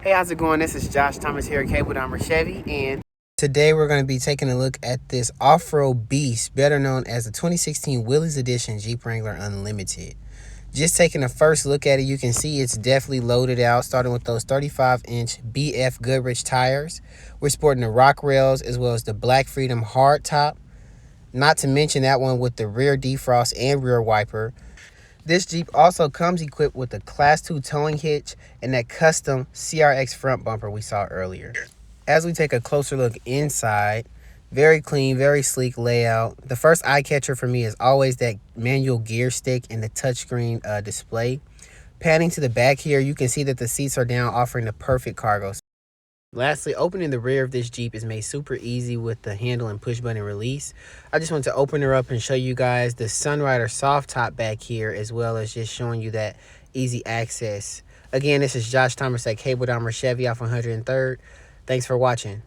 Hey, how's it going? This is Josh Thomas here at Cable Dahmer Chevy, and today we're going to be taking a look at this off-road beast, better known as the 2016 Willys Edition Jeep Wrangler Unlimited. Just taking a first look at it, you can see it's definitely loaded out, starting with those 35-inch BF Goodrich tires. We're sporting the rock rails as well as the Black Freedom hard top, not to mention that one with the rear defrost and rear wiper. This Jeep also comes equipped with a Class 2 towing hitch and that custom CRX front bumper we saw earlier. As we take a closer look inside, very clean, very sleek layout. The first eye catcher for me is always that manual gear stick and the touchscreen display. Panning to the back here, you can see that the seats are down, offering the perfect cargo. Lastly, opening the rear of this Jeep is made super easy with the handle and push button release. I just want to open her up and show you guys the Sunrider soft top back here, as well as just showing you that easy access. Again, this is Josh Thomas at Cable Dahmer Chevy off 103rd. Thanks for watching.